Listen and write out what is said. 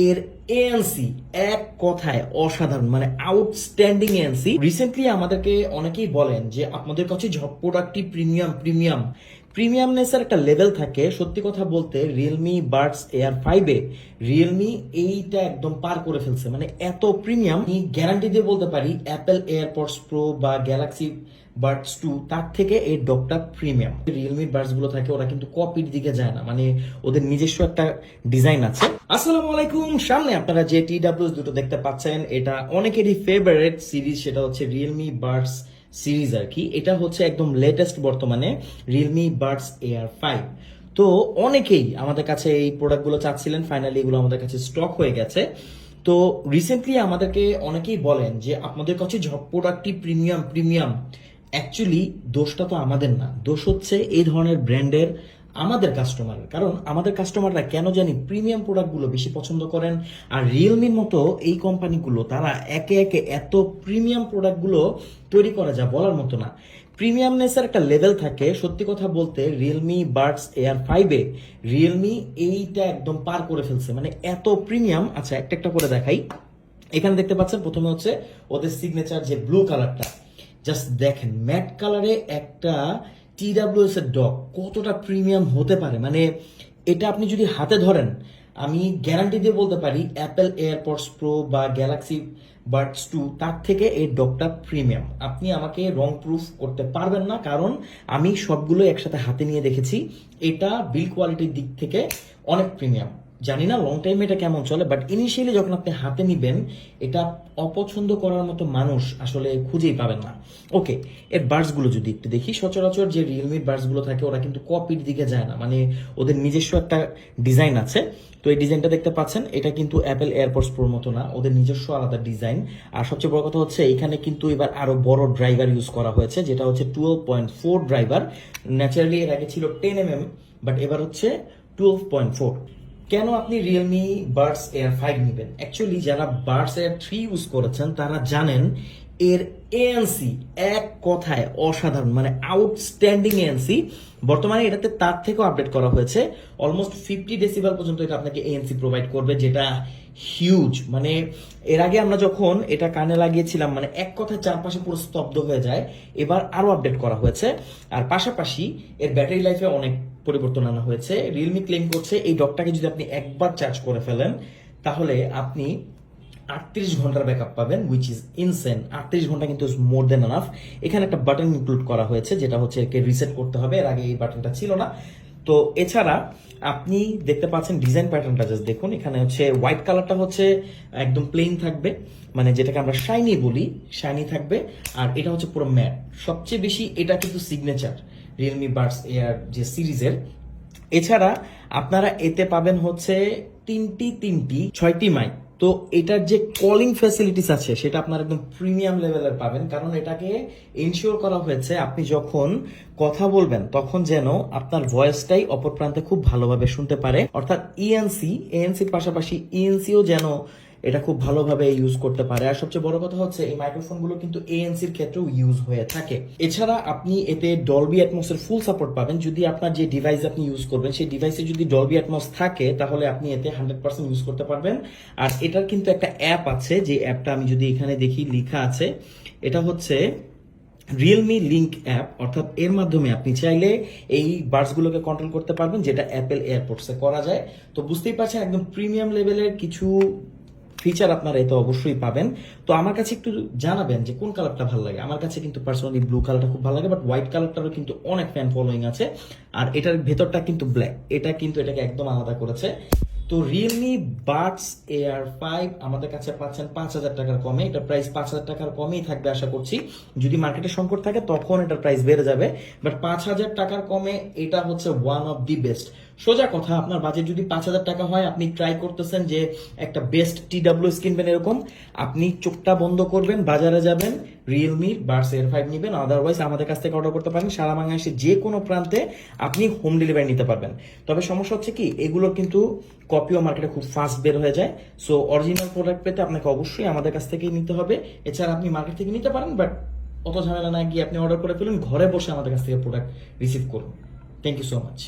এর এএনসি এক কথায় অসাধারণ, মানে আউটস্ট্যান্ডিং এএনসি। রিসেন্টলি আমাদেরকে অনেকেই বলেন যে আপনাদের কাছে সব প্রোডাক্টই প্রিমিয়ামনেসের একটা লেভেল থাকে। সত্যি কথা বলতে রিয়েলমি বাডস এয়ার 5-এ রিয়েলমি এইটা একদম পার করে ফেলছে, মানে এত প্রিমিয়াম। আমি গ্যারান্টি দিয়ে বলতে পারি অ্যাপেল এয়ারপডস প্রো বা গ্যালাক্সি বাডস 2 তার থেকে এই ডকটা প্রিমিয়াম। রিয়েলমি বাডস গুলো থাকে ওরা কিন্তু কপির দিকে যায় না, মানে ওদের নিজস্ব একটা ডিজাইন আছে। আসসালামু আলাইকুম, সামনে আপনারা যে টি-ডাব্লিউ দুটো দেখতে পাচ্ছেন এটা অনেকেরই ফেভারিট সিরিজ, সেটা হচ্ছে রিয়েলমি বাডস সিরিজ আর কি। এটা হচ্ছে একদম লেটেস্ট বর্তমানে রিয়েলমি বাডস এয়ার 5। তো অনেকেই আমাদের কাছে এই প্রোডাক্টগুলো চাচ্ছিলেন, ফাইনালি এগুলো আমাদের কাছে স্টক হয়ে গেছে। তো রিসেন্টলি আমাদেরকে অনেকেই বলেন যে আপনাদের কাছে সব প্রোডাক্টই প্রিমিয়াম। অ্যাকচুয়ালি দোষটা তো আমাদের না, দোষ হচ্ছে এই ধরনের ব্র্যান্ডের আমাদের কাস্টমার। কারণ আমাদের কাস্টমাররা কেন জানি প্রিমিয়াম প্রোডাক্টগুলো বেশি পছন্দ করেন, আর রিয়েলমির মতো এই কোম্পানিগুলো তারা একে একে এত প্রিমিয়াম প্রোডাক্টগুলো তৈরি করা যা বলার মতো না। প্রিমিয়ামনেসের একটা লেভেল থাকে। সত্যি কথা বলতে রিয়েলমি বাডস এয়ার 5-এ রিয়েলমি এইটা একদম পার করে ফেলছে, মানে এত প্রিমিয়াম। আচ্ছা, একটা একটা করে দেখাই। এখানে দেখতে পাচ্ছেন প্রথমে হচ্ছে ওদের সিগনেচার যে ব্লু কালারটা, জাস্ট দেখেন ম্যাট কালারে একটা টি-ডাব্লিউ-এস এর ডগ কতটা প্রিমিয়াম হতে পারে। মানে এটা আপনি যদি হাতে ধরেন, আমি গ্যারান্টি দিয়ে বলতে পারি অ্যাপেল এয়ারপডস প্রো বা গ্যালাক্সি বাডস 2 তার থেকে এই ডগটা প্রিমিয়াম। আপনি আমাকে রং প্রুফ করতে পারবেন না, কারণ আমি সবগুলো একসাথে হাতে নিয়ে দেখেছি। এটা বিল কোয়ালিটির দিক থেকে অনেক প্রিমিয়াম। জানি না লং টাইম এটা কেমন চলে, বাট ইনিশিয়ালি যখন আপনি হাতে নিবেন এটা অপছন্দ করার মতো মানুষ আসলে খুঁজেই পাবেন না। ওকে, এর বাডস গুলো যদি একটু দেখি, সচরাচর যে রিয়েলমির বাডস গুলো থাকে ওরা কিন্তু কপির দিকে যায় না, মানে ওদের নিজস্ব একটা ডিজাইন আছে। তো এই ডিজাইনটা দেখতে পাচ্ছেন, এটা কিন্তু অ্যাপেল এয়ারপডস প্রোর মতো না, ওদের নিজস্ব আলাদা ডিজাইন। আর সবচেয়ে বড় কথা হচ্ছে এখানে কিন্তু এবার আরো বড় ড্রাইভার ইউজ করা হয়েছে, যেটা হচ্ছে 12.4 ড্রাইভার। ন্যাচারালি এর আগে ছিল 10mm, বাট এবার হচ্ছে 12.4। কেন আপনি রিয়েলমি বাডস এয়ার 5 নেবেন? অ্যাকচুয়ালি যারা বাডস এয়ার 3 ইউজ করেছেন তারা জানেন এর এএনসি এক কথায় অসাধারণ, মানে আউটস্ট্যান্ডিং এএনসি। বর্তমানে এটাতে তার থেকেও আপডেট করা হয়েছে, অলমোস্ট 50 ডেসিবেল পর্যন্ত এটা আপনাকে এএনসি প্রোভাইড করবে, যেটা হিউজ। মানে এর আগে আমরা যখন এটা কানে লাগিয়েছিলাম, মানে এক কথায় চারপাশে পুরো স্তব্ধ হয়ে যায়। এবার আরো আপডেট করা হয়েছে, আর পাশাপাশি এর ব্যাটারি লাইফে অনেক পরিবর্তন আনা হয়েছে। রিয়েলমি ক্লেম করছে এই ডকটাকে যদি আপনি একবার চার্জ করে ফেলেন তাহলে আপনি 38 ঘন্টার ব্যাকআপ পাবেন, উইচ ইজ ইনসেন। 38 ঘন্টা কিন্তু মোর দেন এনাফ। এখানে একটা বাটন ইনক্লুড করা হয়েছে, যেটা হচ্ছে একে রিসেট করতে হবে, এর আগে এই বাটনটা ছিল না। তো এছাড়া আপনি দেখতে পাচ্ছেন ডিজাইন প্যাটার্নটা, জাস্ট দেখুন। এখানে হচ্ছে হোয়াইট কালারটা হচ্ছে একদম প্লেন থাকবে, মানে যেটাকে আমরা শাইনি বলি, শাইনি থাকবে। আর এটা হচ্ছে পুরো ম্যাট। সবচেয়ে বেশি এটা কিন্তু সিগনেচার রিয়েলমি বাডস এয়ার যে সিরিজের। এছাড়া আপনারা এতে পাবেন হচ্ছে 6টি মাইক। তো এটার যে কলিং ফ্যাসিলিটিস আছে সেটা আপনার একদম প্রিমিয়াম লেভেলের পাবেন, কারণ এটাকে ইনশিওর করা হয়েছে আপনি যখন কথা বলবেন তখন যেন আপনার ভয়েসটাই অপর প্রান্তে খুব ভালোভাবে শুনতে পারে। অর্থাৎ এএনসির পাশাপাশি ইএনসিও যেন এটা খুব ভালোভাবে ইউজ করতে পারে। আর সবচেয়ে বড় কথা হচ্ছে এই মাইক্রোফোনগুলো কিন্তু এএনসির ক্ষেত্রেও ইউজ হয়ে থাকে। এছাড়া আপনি এতে ডলবি অ্যাটমসের ফুল সাপোর্ট পাবেন। যদি আপনার যে ডিভাইস আপনি ইউজ করবেন সেই ডিভাইসে যদি ডলবি অ্যাটমস থাকে তাহলে আপনি এতে 100% ইউজ করতে পারবেন। আর এটার কিন্তু একটা অ্যাপ আছে, যে অ্যাপটা আমি যদি এখানে দেখি লেখা আছে, এটা হচ্ছে রিয়েলমি লিঙ্ক অ্যাপ। অর্থাৎ এর মাধ্যমে আপনি চাইলে এই বাডসগুলোকে কন্ট্রোল করতে পারবেন, যেটা অ্যাপেল এয়ারপডসে করা যায়। তো বুঝতেই পারছেন একদম প্রিমিয়াম লেভেলের কিছু ফিচার আপনারা এতে অবশ্যই পাবেন। তো আমার কাছে একটু জানাবেন যে কোন কালারটা ভালো লাগে। আমার কাছে কিন্তু পার্সোনালি ব্লু কালারটা খুব ভালো লাগে, বাট হোয়াইট কালারটারও কিন্তু অনেক ফ্যান ফলোয়িং আছে। আর এটার ভেতরটা কিন্তু ব্ল্যাক, এটা কিন্তু এটাকে একদম আলাদা করেছে। তো রিয়েলমি বাডস এয়ার 5 আমাদের কাছে পাচ্ছেন 5,000 টাকার কমে। এটা প্রাইস 5,000 টাকার কমেই থাকবে আশা করছি। যদি মার্কেটে সংকট থাকে তখন এটার প্রাইস বেড়ে যাবে, বাট 5,000 টাকার কমে এটা হচ্ছে ওয়ান অফ দি বেস্ট। সোজা কথা, আপনার বাজেট যদি 5,000 টাকা হয়, আপনি ট্রাই করতেছেন যে একটা বেস্ট টি-ডাব্লিউ-এস কিনবেন, এরকম আপনি চোখটা বন্ধ করবেন, বাজারে যাবেন, রিয়েলমি বাডস এয়ার 5 নেবেন। আদারওয়াইজ আমাদের কাছ থেকে অর্ডার করতে পারেন। সারা বাংলাদেশে যে কোনো প্রান্তে আপনি হোম ডেলিভারি নিতে পারবেন। তবে সমস্যা হচ্ছে কি, এগুলো কিন্তু কপিও মার্কেটে খুব ফাস্ট বের হয়ে যায়। সো অরিজিনাল প্রোডাক্ট পেতে আপনাকে অবশ্যই আমাদের কাছ থেকেই নিতে হবে। এছাড়া আপনি মার্কেট থেকে নিতে পারেন, বাট অত ঝামেলা না গিয়ে আপনি অর্ডার করে ফেলুন, ঘরে বসে আমাদের কাছ থেকে প্রোডাক্ট রিসিভ করুন। Thank you so much.